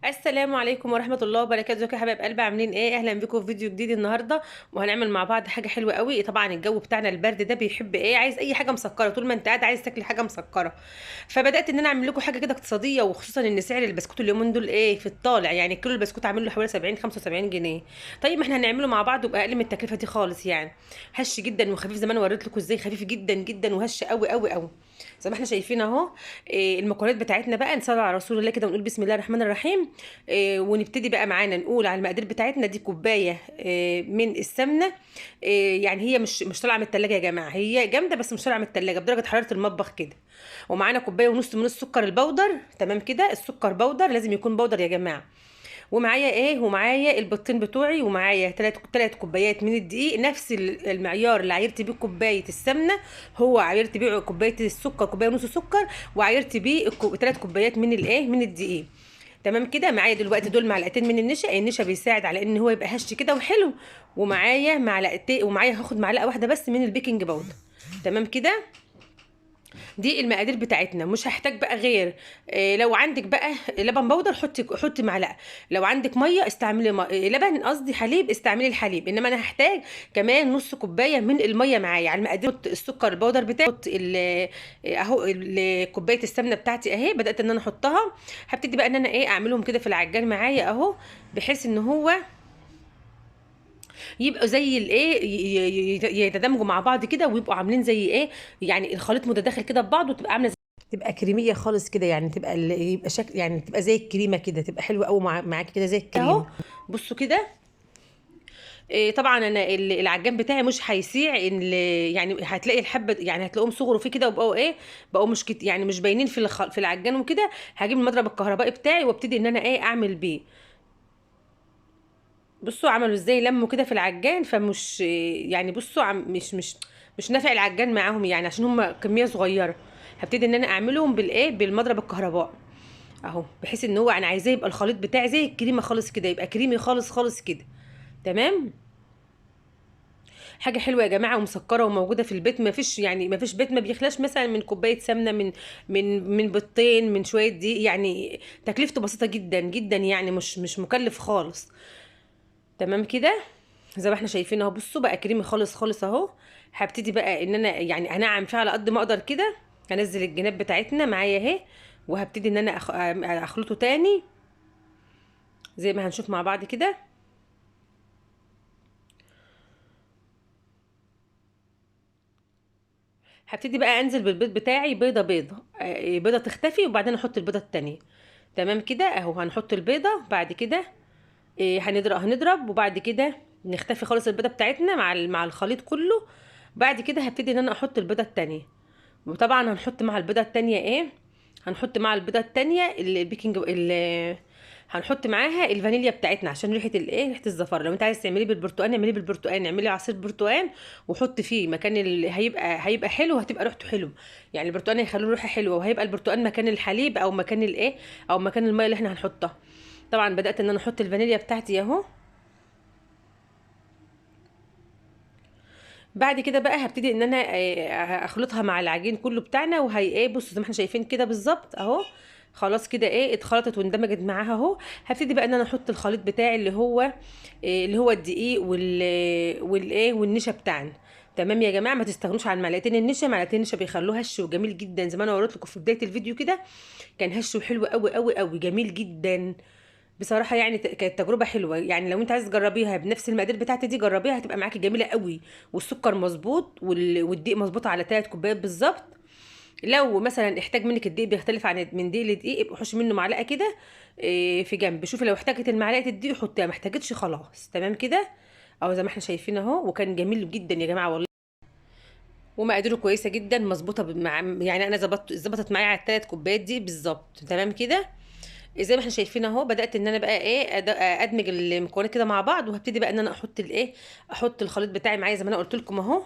السلام عليكم ورحمة الله وبركاته. ازيكم يا حبايب قلبي؟ عاملين ايه؟ اهلا بكم في فيديو جديد النهارده، وهنعمل مع بعض حاجة حلوة قوي. طبعا الجو بتاعنا البرد ده بيحب ايه؟ عايز اي حاجة مسكرة، طول ما انت قاعد عايز تاكل حاجة مسكرة. فبدأت ان انا اعمل لكم حاجة كده اقتصادية، وخصوصا ان سعر البسكوت اليومين دول ايه في الطالع، يعني كيلو البسكوت عامل له حوالي 70 75 جنيه. طيب ما احنا هنعمله مع بعض وبأقل من التكلفة دي خالص يعني. هش جدا وخفيف، زي ما انا وريت لكم ازاي خفيف جدا جدا وهش قوي قوي قوي. زي ما احنا شايفين اهو. المكونات بتاعتنا بقى نصلي على رسول الله كده ونقول بسم الله الرحمن الرحيم. ونبتدي بقى معانا نقول على المقادير بتاعتنا. دي كوبايه من السمنه. يعني هي مش طالعه من التلاجة يا جماعه، هي جامده بس مش طالعه من التلاجة، بدرجه حراره المطبخ كده. ومعانا كوبايه ونص من السكر البودر. تمام كده، السكر بودر لازم يكون بودر يا جماعه. ومعايا ايه؟ ومعايا البيضتين بتوعي، ومعايا ثلاث كوبايات من الدقيق، نفس المعيار اللي عايرت بيه كوبايه السمنه. هو عايرت بيه كوبايه السكر، كوبايه ونص سكر. وعايرت بيه 3 كوبايات من الايه، من الدقيق. تمام كده. معايا دلوقتي دول معلقتين من النشا بيساعد على ان هو يبقى هش كده وحلو. ومعايا معلقتين، ومعايا هاخد معلقه واحده بس من البيكنج باودر. تمام كده. دي المقادير بتاعتنا، مش هحتاج بقى غير لو عندك بقى لبن بودر حطي معلقه. لو عندك ميه استعملي لبن، قصدي حليب، استعملي الحليب. انما انا هحتاج كمان نص كوبايه من الميه معايا على المقادير. حط السكر البودر بتاعي، حط اهو كوبايه السمنه بتاعتي اهي، بدات ان انا احطها. هبتدي بقى ان انا ايه اعملهم كده في العجان معايا اهو، بحيث ان هو يبقوا زي الايه يتدمجوا مع بعض كده، ويبقوا عاملين زي ايه، يعني الخليط متداخل كده ببعض، وتبقى عامله تبقى كريميه خالص كده، يعني تبقى يبقى شكل، يعني تبقى زي الكريمه كده، تبقى حلوه قوي معاكي كده زي الكريمه اهو. بصوا كده. طبعا انا العجان بتاعي مش هيسيع يعني هتلاقي الحبه، يعني هتلاقيهم صغروا فيه كده وبقوا ايه، بقوا مش يعني مش باينين في العجان وكده. هجيب المضرب الكهربائي بتاعي وابتدي ان انا ايه اعمل بيه. بصوا عملوا ازاي، لموا كده في العجان، فمش يعني بصوا مش نافع العجان معاهم، يعني عشان هم كميه صغيره. هبتدي ان انا اعملهم بالايه، بالمضرب الكهربائي اهو، بحيث ان هو انا عايزاه يبقى الخليط بتاعي زي الكريمه خالص كده، يبقى كريمي خالص خالص كده. تمام. حاجه حلوه يا جماعه ومسكره وموجوده في البيت. ما فيش بيت ما بيخلاش مثلا من كوبايه سمنه، من بيضتين، من شويه دقيق. يعني تكلفته بسيطه جدا جدا، يعني مش مكلف خالص. تمام كده. زي ما احنا شايفين اهو، بصوا بقى كريمي خالص خالص اهو. هبتدي بقى ان انا يعني انعم فيه على قد ما اقدر كده. هنزل الجناب بتاعتنا معايا اهي، وهبتدي ان انا اخلطه تاني زي ما هنشوف مع بعض كده. هبتدي بقى انزل بالبيض بتاعي، بيضه بيضه، بيضه تختفي، وبعدين احط البيضه التانية. تمام كده اهو. هنحط البيضه بعد كده، هنضرب وبعد كده نختفي خالص البيضه بتاعتنا مع الخليط كله. بعد كده هبتدي ان انا احط البيضه التانية. وطبعا هنحط مع البيضه التانية ايه، هنحط مع البيضه التانية هنحط معاها الفانيليا بتاعتنا عشان ريحه الايه، ريحه الزفاره. لو انت عايز تعمليه بالبرتقال اعمليه بالبرتقال، اعملي عصير برتقال وحط فيه مكان هيبقى حلو، هتبقى ريحته حلو. يعني البرتقال هيخليه ريحه حلوه، وهيبقى البرتقال مكان الحليب او مكان الايه، او مكان الميه اللي احنا هنحطها. طبعا بدات ان انا احط الفانيليا بتاعتي اهو. بعد كده بقى هبتدي ان انا اخلطها مع العجين كله بتاعنا، وهي ايه، بصوا زي ما احنا شايفين كده بالظبط اهو. خلاص كده ايه اتخلطت واندمجت معاها اهو. هبتدي بقى ان انا احط الخليط بتاعي اللي هو الدقيق والايه والنشا بتاعنا. تمام يا جماعه، ما تستغنوش عن معلقتين النشا. معلقتين النشا بيخلوه هش وجميل جدا، زي ما انا وريت لكم في بدايه الفيديو كده. كان هش وحلو قوي قوي قوي، جميل جدا. بصراحه يعني كانت تجربه حلوه. يعني لو انت عايز تجربيها بنفس المقادير بتاعتي دي، جربيها هتبقى معاكي جميله قوي. والسكر مظبوط والدقيق مظبوط على 3 كوبايات بالظبط. لو مثلا احتاج منك الدقيق بيختلف عن من دقيق لدقيق، يبقى حشي منه معلقه كده في جنب. شوفي لو احتاجت المعلقه الدقيق حطيها، ما احتاجتش خلاص. تمام كده. اهو زي ما احنا شايفين اهو، وكان جميل جدا يا جماعه والله. ومقاديره كويسه جدا مظبوطه يعني انا ظبطت معايا على ال3 كوبايات دي بالظبط. تمام كده. زي ما احنا شايفين اهو، بدات ان انا بقى ايه ادمج المكونات كده مع بعض، وهبتدي بقى ان انا احط الخليط بتاعي معايا زي ما انا قلت لكم اهو.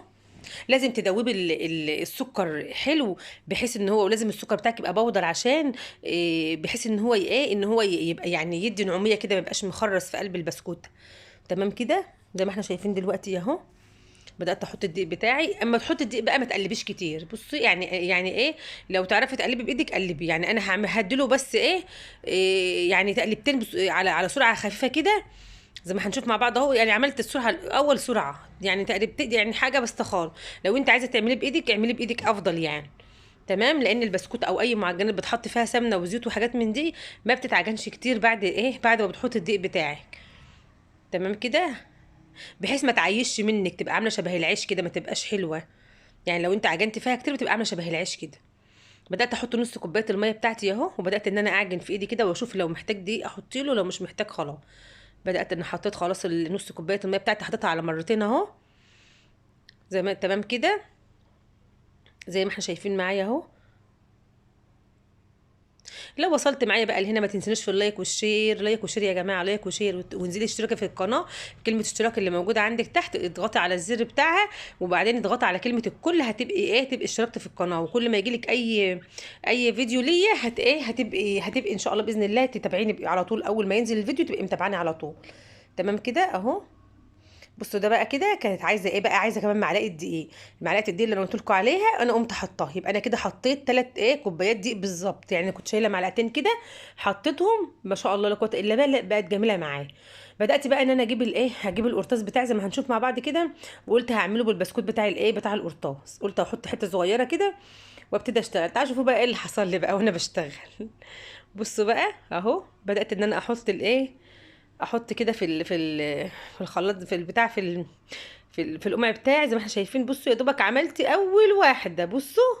لازم تدوبي السكر حلو، بحيث ان هو، ولازم السكر بتاعك يبقى بودر عشان بحيث ان هو ايه، ان هو يبقى يعني يدي نعوميه كده، ما يبقاش مخرص في قلب البسكوت. تمام كده. زي ما احنا شايفين دلوقتي اهو. بدات احط الدقيق بتاعي. اما تحطي الدقيق بقى ما تقلبيش كتير. بصي يعني ايه، لو تعرفي تقلبي بايدك قلبي. يعني انا هديله بس إيه يعني تقلبتين على سرعه خفيفه كده، زي ما هنشوف مع بعض اهو. يعني عملت السرعه اول سرعه، يعني تقلبت يعني حاجه بس خالص. لو انت عايزه تعمليه بايدك اعمليه بايدك افضل يعني. تمام، لان البسكوت او اي معجنات بتحط فيها سمنه وزيوت وحاجات من دي ما بتتعجنش كتير بعد ايه، بعد ما بتحط الدقيق بتاعك. تمام كده، بحيث ما تعيش منك، تبقى عامله شبه العيش كده، ما تبقاش حلوه. يعني لو انت عجنت فيها كتير بتبقى عامله شبه العيش كده. بدات احط نص كوبايه الميه بتاعتي اهو، وبدات ان انا اعجن في ايدي كده واشوف لو محتاج دقيق احط له، لو مش محتاج خلاص. بدات ان حطيت خلاص نص كوبايه الميه بتاعتي، حطيتها على مرتين اهو، زي ما تمام كده، زي ما احنا شايفين معايا اهو. لو وصلت معايا بقى لهنا ما تنسونيش في اللايك والشير، لايك وشير يا جماعه، لايك وشير وانزلي اشتركي في القناه. كلمه اشتراك اللي موجوده عندك تحت اضغطي على الزر بتاعها، وبعدين اضغطي على كلمه الكل، هتبقي ايه، تبقي اشتركتي في القناه. وكل ما يجيلك اي فيديو ليا هتبقي ان شاء الله باذن الله تتابعيني على طول. اول ما ينزل الفيديو تبقي متابعاني على طول. تمام كده اهو. بصوا ده بقى كده كانت عايزه ايه بقى، عايزه كمان معلقه دقيق. معلقه الدقيق اللي انا قلت لكم عليها انا قمت حطاها، يبقى انا كده حطيت 3 كوبايات دقيق بالظبط. يعني كنت شايله معلقتين كده حطيتهم، ما شاء الله لا قوه الا بالله، بقت جميله معايا. بدات بقى ان انا اجيب هجيب القرطاس بتاعي زي ما هنشوف مع بعض كده. وقلت هعمله بالبسكوت بتاع بتاع القرطاس. قلت احط حته صغيره كده وابتدي اشتغل. تعالوا شوفوا بقى ايه اللي حصل لي بقى وانا بشتغل. بصوا بقى اهو، بدات ان انا احط احط كده في الخلاط، في البتاع، في القمع بتاعي زي ما احنا شايفين. بصوا يا دوبك عملتي اول واحده، بصوا.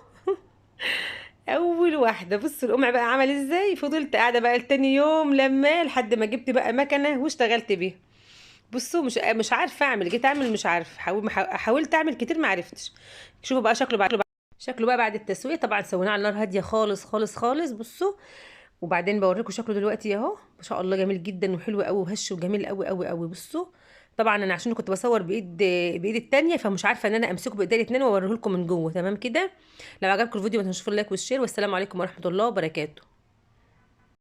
اول واحده، بصوا القمع بقى عمل ازاي. فضلت قاعده بقى تاني يوم لما لحد ما جبت بقى مكنه واشتغلت بيها. بصوا مش عارفه اعمل، جيت اعمل مش عارفه، حاولت اعمل كتير ما عرفتش. شوفوا بقى شكله بقى بعد التسويه. طبعا سويناه على نار هاديه خالص خالص خالص. بصوا، وبعدين بوريكم شكله دلوقتي اهو. ما شاء الله جميل جدا وحلو قوي وهش وجميل قوي قوي قوي. بصوا، طبعا انا عشان كنت بصور بايد التانية فمش عارفه ان انا امسكه بايدي الاتنين واوريه لكم من جوه. تمام كده. لو عجبكم الفيديو ما تنسوش اللايك والشير، والسلام عليكم ورحمه الله وبركاته.